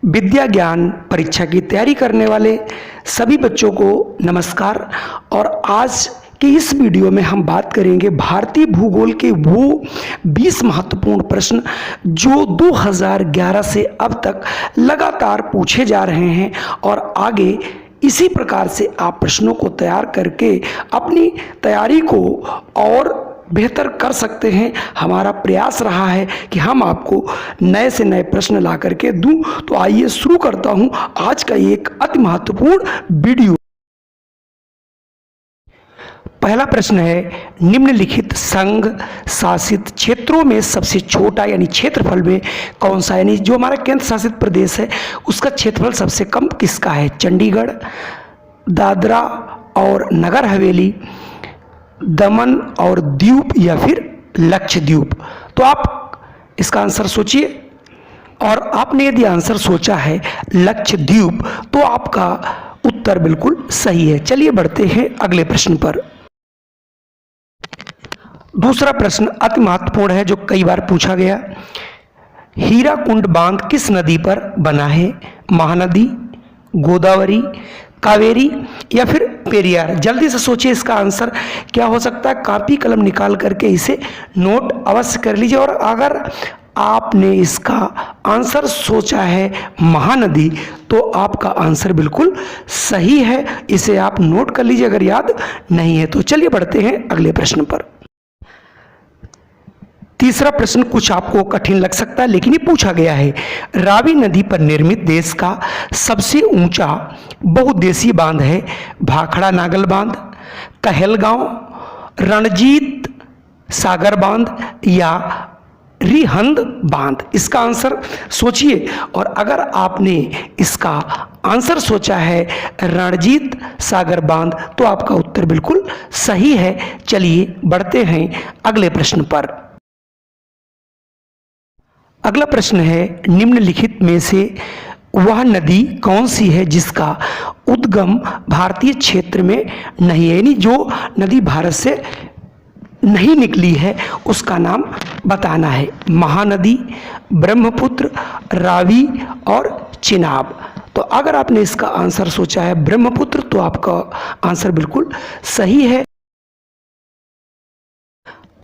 विद्या ज्ञान परीक्षा की तैयारी करने वाले सभी बच्चों को नमस्कार। और आज के इस वीडियो में हम बात करेंगे भारतीय भूगोल के वो 20 महत्वपूर्ण प्रश्न जो 2011 से अब तक लगातार पूछे जा रहे हैं और आगे इसी प्रकार से आप प्रश्नों को तैयार करके अपनी तैयारी को और बेहतर कर सकते हैं। हमारा प्रयास रहा है कि हम आपको नए से नए प्रश्न ला करके दूं। तो आइए शुरू करता हूं आज का एक अति महत्वपूर्ण वीडियो। पहला प्रश्न है, निम्नलिखित संघ शासित क्षेत्रों में सबसे छोटा यानी क्षेत्रफल में कौन सा, यानी जो हमारा केंद्र शासित प्रदेश है उसका क्षेत्रफल सबसे कम किसका है? चंडीगढ़, दादरा और नगर हवेली, दमन और दीव या फिर लक्षद्वीप। तो आप इसका आंसर सोचिए और आपने यदि आंसर सोचा है लक्षद्वीप तो आपका उत्तर बिल्कुल सही है। चलिए बढ़ते हैं अगले प्रश्न पर। दूसरा प्रश्न अति महत्वपूर्ण है जो कई बार पूछा गया। हीराकुंड बांध किस नदी पर बना है? महानदी, गोदावरी, कावेरी या फिर पेरियार? जल्दी से सोचिए इसका आंसर क्या हो सकता है। कॉपी कलम निकाल करके इसे नोट अवश्य कर लीजिए। और अगर आपने इसका आंसर सोचा है महानदी तो आपका आंसर बिल्कुल सही है। इसे आप नोट कर लीजिए अगर याद नहीं है तो। चलिए बढ़ते हैं अगले प्रश्न पर। तीसरा प्रश्न कुछ आपको कठिन लग सकता है लेकिन ये पूछा गया है। रावी नदी पर निर्मित देश का सबसे ऊंचा बहुउद्देशीय बांध है? भाखड़ा नागल बांध, कहलगांव, रणजीत सागर बांध या रिहंद बांध? इसका आंसर सोचिए। और अगर आपने इसका आंसर सोचा है रणजीत सागर बांध तो आपका उत्तर बिल्कुल सही है। चलिए बढ़ते हैं अगले प्रश्न पर। अगला प्रश्न है, निम्नलिखित में से वह नदी कौन सी है जिसका उद्गम भारतीय क्षेत्र में नहीं है? यानी जो नदी भारत से नहीं निकली है उसका नाम बताना है। महानदी, ब्रह्मपुत्र, रावी और चिनाब? तो अगर आपने इसका आंसर सोचा है ब्रह्मपुत्र तो आपका आंसर बिल्कुल सही है।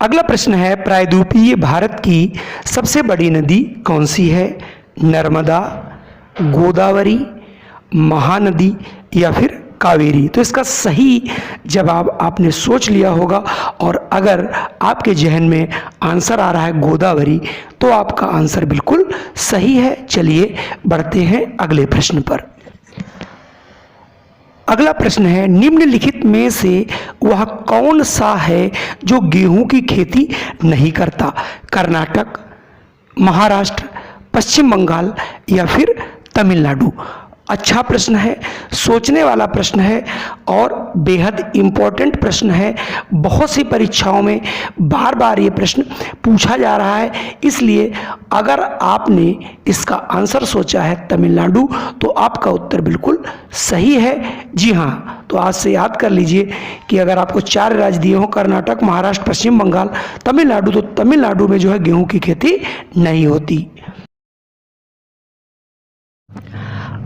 अगला प्रश्न है, प्रायद्वीपीय भारत की सबसे बड़ी नदी कौन सी है? नर्मदा, गोदावरी, महानदी या फिर कावेरी? तो इसका सही जवाब आपने सोच लिया होगा। और अगर आपके जहन में आंसर आ रहा है गोदावरी तो आपका आंसर बिल्कुल सही है। चलिए बढ़ते हैं अगले प्रश्न पर। अगला प्रश्न है, निम्नलिखित में से वह कौन सा है जो गेहूं की खेती नहीं करता? कर्नाटक, महाराष्ट्र, पश्चिम बंगाल या फिर तमिलनाडु? अच्छा प्रश्न है, सोचने वाला प्रश्न है और बेहद इम्पोर्टेंट प्रश्न है। बहुत सी परीक्षाओं में बार बार ये प्रश्न पूछा जा रहा है। इसलिए अगर आपने इसका आंसर सोचा है तमिलनाडु तो आपका उत्तर बिल्कुल सही है। जी हाँ, तो आज से याद कर लीजिए कि अगर आपको 4 राज्य दिए हों कर्नाटक, महाराष्ट्र, पश्चिम बंगाल, तमिलनाडु, तो तमिलनाडु में जो है गेहूं की खेती नहीं होती।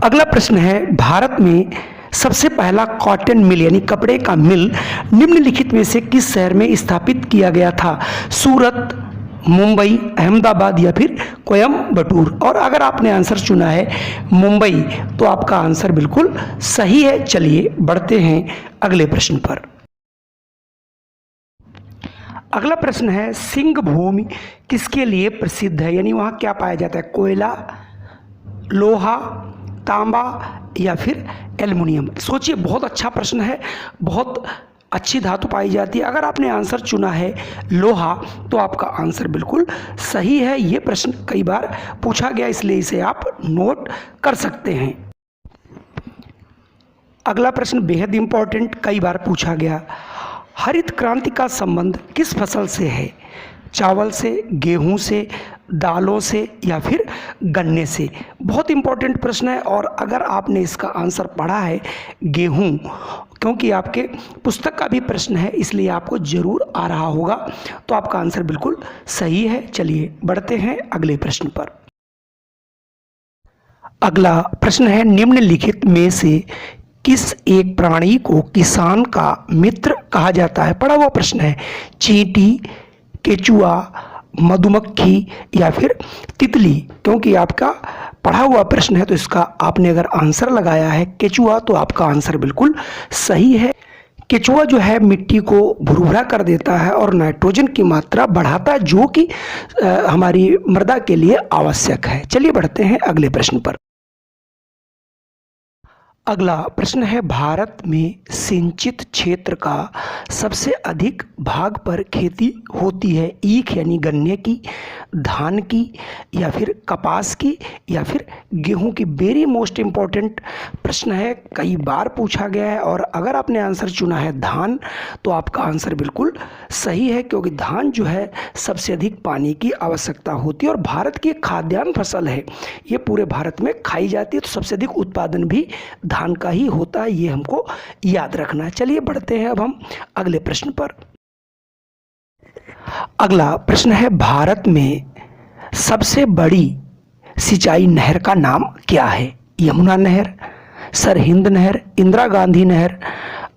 अगला प्रश्न है, भारत में सबसे पहला कॉटन मिल यानी कपड़े का मिल निम्नलिखित में से किस शहर में स्थापित किया गया था? सूरत, मुंबई, अहमदाबाद या फिर कोयम्बटूर? और अगर आपने आंसर चुना है मुंबई तो आपका आंसर बिल्कुल सही है। चलिए बढ़ते हैं अगले प्रश्न पर। अगला प्रश्न है, सिंह भूमि किसके लिए प्रसिद्ध है? यानी वहाँ क्या पाया जाता है? कोयला, लोहा, तांबा या फिर एल्युमिनियम? सोचिए, बहुत अच्छा प्रश्न है। बहुत अच्छी धातु पाई जाती है। अगर आपने आंसर चुना है लोहा तो आपका आंसर बिल्कुल सही है। ये प्रश्न कई बार पूछा गया इसलिए इसे आप नोट कर सकते हैं। अगला प्रश्न बेहद इंपॉर्टेंट, कई बार पूछा गया। हरित क्रांति का संबंध किस फसल से है? चावल से, गेहूं से, दालों से या फिर गन्ने से? बहुत इंपॉर्टेंट प्रश्न है। और अगर आपने इसका आंसर पढ़ा है गेहूं, क्योंकि आपके पुस्तक का भी प्रश्न है इसलिए आपको जरूर आ रहा होगा, तो आपका आंसर बिल्कुल सही है। चलिए बढ़ते हैं अगले प्रश्न पर। अगला प्रश्न है, निम्नलिखित में से किस एक प्राणी को किसान का मित्र कहा जाता है? पढ़ा हुआ प्रश्न है। चींटी, केचुआ, मधुमक्खी या फिर तितली? क्योंकि आपका पढ़ा हुआ प्रश्न है तो इसका आपने अगर आंसर लगाया है केचुआ तो आपका आंसर बिल्कुल सही है। केचुआ जो है मिट्टी को भुरभुरा कर देता है और नाइट्रोजन की मात्रा बढ़ाता है, जो कि हमारी मृदा के लिए आवश्यक है। चलिए बढ़ते हैं अगले प्रश्न पर। अगला प्रश्न है, भारत में सिंचित क्षेत्र का सबसे अधिक भाग पर खेती होती है? ईख यानी गन्ने की, धान की या फिर कपास की या फिर गेहूं की? वेरी मोस्ट इम्पॉर्टेंट प्रश्न है, कई बार पूछा गया है और अगर आपने आंसर चुना है धान तो आपका आंसर बिल्कुल सही है, क्योंकि धान जो है सबसे अधिक पानी की आवश्यकता होती है और भारत की एक खाद्यान्न फसल है, ये पूरे भारत में खाई जाती है, तो सबसे अधिक उत्पादन भी धान का ही होता है, ये हमको याद रखना है। चलिए बढ़ते हैं अब हम अगले प्रश्न पर। अगला प्रश्न है, भारत में सबसे बड़ी सिंचाई नहर का नाम क्या है? यमुना नहर, सरहिंद नहर, इंदिरा गांधी नहर,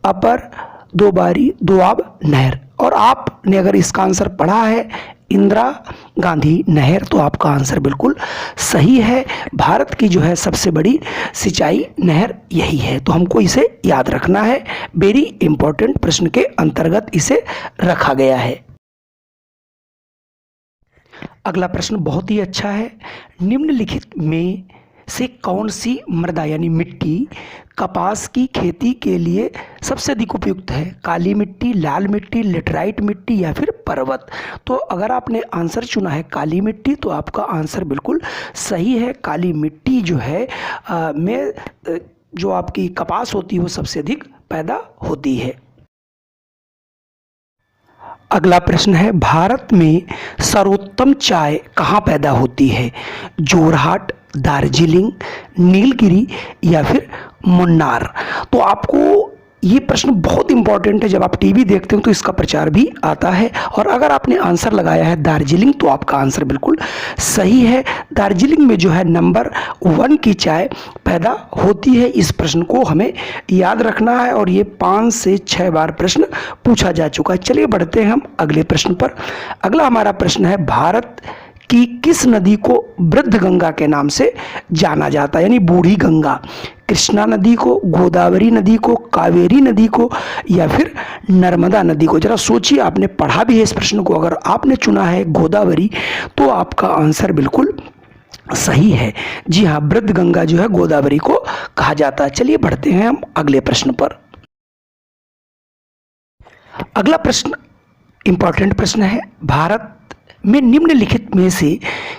अपर दोआब नहर? और आपने अगर इसका आंसर पढ़ा है इंदिरा गांधी नहर तो आपका आंसर बिल्कुल सही है। भारत की जो है सबसे बड़ी सिंचाई नहर यही है, तो हमको इसे याद रखना है। वेरी इंपॉर्टेंट प्रश्न के अंतर्गत इसे रखा गया है। अगला प्रश्न बहुत ही अच्छा है, निम्नलिखित में से कौन सी मृदा यानी मिट्टी कपास की खेती के लिए सबसे अधिक उपयुक्त है? काली मिट्टी, लाल मिट्टी, लेटराइट मिट्टी या फिर पर्वत? तो अगर आपने आंसर चुना है काली मिट्टी तो आपका आंसर बिल्कुल सही है। काली मिट्टी जो है में जो आपकी कपास होती है वो सबसे अधिक पैदा होती है। अगला प्रश्न है, भारत में सर्वोत्तम चाय कहाँ पैदा होती है? जोरहाट, दार्जिलिंग, नीलगिरी या फिर मुन्नार? तो आपको ये प्रश्न बहुत इंपॉर्टेंट है, जब आप टीवी देखते हो तो इसका प्रचार भी आता है और अगर आपने आंसर लगाया है दार्जिलिंग तो आपका आंसर बिल्कुल सही है। दार्जिलिंग में जो है नंबर 1 की चाय पैदा होती है। इस प्रश्न को हमें याद रखना है और ये 5 से 6 बार प्रश्न पूछा जा चुका है। चलिए बढ़ते हैं हम अगले प्रश्न पर। अगला हमारा प्रश्न है, भारत कि किस नदी को वृद्ध गंगा के नाम से जाना जाता है, यानी बूढ़ी गंगा? कृष्णा नदी को, गोदावरी नदी को, कावेरी नदी को या फिर नर्मदा नदी को? जरा सोचिए, आपने पढ़ा भी है इस प्रश्न को। अगर आपने चुना है गोदावरी तो आपका आंसर बिल्कुल सही है। जी हाँ, वृद्ध गंगा जो है गोदावरी को कहा जाता है। चलिए बढ़ते हैं हम अगले प्रश्न पर। अगला प्रश्न इंपॉर्टेंट प्रश्न है, भारत में निम्नलिखित में से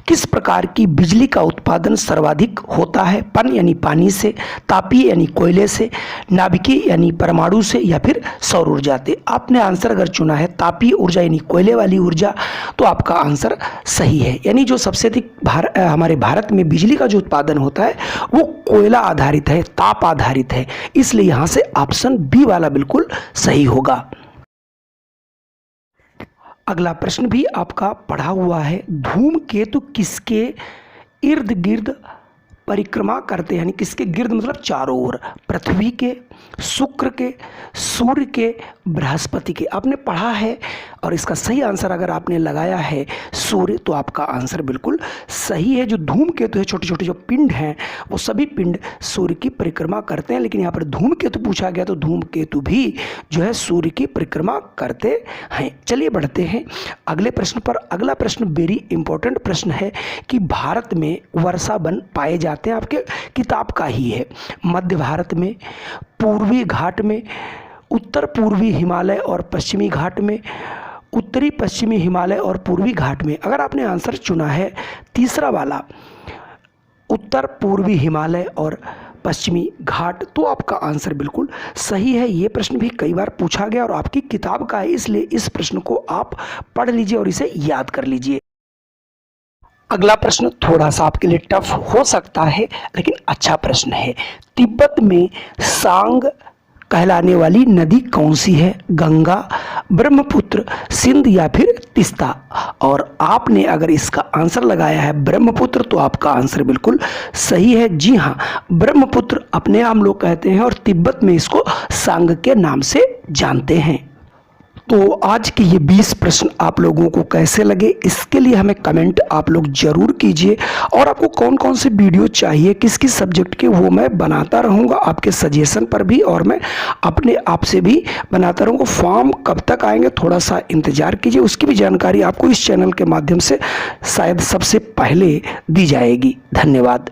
किस प्रकार की बिजली का उत्पादन सर्वाधिक होता है? पन यानी पानी से, तापीय यानी कोयले से, नाभिकीय यानी परमाणु से या फिर सौर ऊर्जा से? आपने आंसर अगर चुना है तापीय ऊर्जा यानी कोयले वाली ऊर्जा तो आपका आंसर सही है। यानी जो सबसे अधिक हमारे भारत में बिजली का जो उत्पादन होता है वो कोयला आधारित है, ताप आधारित है, इसलिए यहाँ से ऑप्शन बी वाला बिल्कुल सही होगा। अगला प्रश्न भी आपका पढ़ा हुआ है, धूमकेतु किसके इर्द गिर्द परिक्रमा करते हैं? यानी किसके गिर्द मतलब चारों ओर? पृथ्वी के, शुक्र के, सूर्य के, बृहस्पति के? आपने पढ़ा है और इसका सही आंसर अगर आपने लगाया है सूर्य तो आपका आंसर बिल्कुल सही है। जो धूमकेतु है, छोटे छोटे जो पिंड हैं वो सभी पिंड सूर्य की परिक्रमा करते हैं, लेकिन यहाँ पर धूमकेतु पूछा गया तो धूमकेतु भी जो है सूर्य की परिक्रमा करते हैं। चलिए बढ़ते हैं अगले प्रश्न पर। अगला प्रश्न वेरी इंपॉर्टेंट प्रश्न है कि भारत में वर्षा वन पाए जाते हैं, आपके किताब का ही है। मध्य भारत में, पूर्वी घाट में, उत्तर पूर्वी हिमालय और पश्चिमी घाट में, उत्तरी पश्चिमी हिमालय और पूर्वी घाट में? अगर आपने आंसर चुना है तीसरा वाला उत्तर पूर्वी हिमालय और पश्चिमी घाट तो आपका आंसर बिल्कुल सही है। ये प्रश्न भी कई बार पूछा गया और आपकी किताब का है, इसलिए इस प्रश्न को आप पढ़ लीजिए और इसे याद कर लीजिए। अगला प्रश्न थोड़ा सा आपके लिए टफ हो सकता है लेकिन अच्छा प्रश्न है। तिब्बत में सांग कहलाने वाली नदी कौन सी है? गंगा, ब्रह्मपुत्र, सिंध या फिर तीस्ता? और आपने अगर इसका आंसर लगाया है ब्रह्मपुत्र तो आपका आंसर बिल्कुल सही है। जी हाँ, ब्रह्मपुत्र अपने हम लोग कहते हैं और तिब्बत में इसको सांग के नाम से जानते हैं। तो आज के ये 20 प्रश्न आप लोगों को कैसे लगे, इसके लिए हमें कमेंट आप लोग जरूर कीजिए। और आपको कौन कौन से वीडियो चाहिए, किस किस सब्जेक्ट के, वो मैं बनाता रहूँगा आपके सजेशन पर भी, और मैं अपने आप से भी बनाता रहूँगा। फॉर्म कब तक आएंगे थोड़ा सा इंतज़ार कीजिए, उसकी भी जानकारी आपको इस चैनल के माध्यम से शायद सबसे पहले दी जाएगी। धन्यवाद।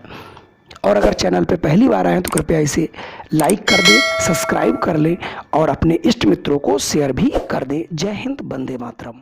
और अगर चैनल पे पहली बार आए तो कृपया इसे लाइक कर दें, सब्सक्राइब कर लें और अपने इष्ट मित्रों को शेयर भी कर दें। जय हिंद, वंदे मातरम।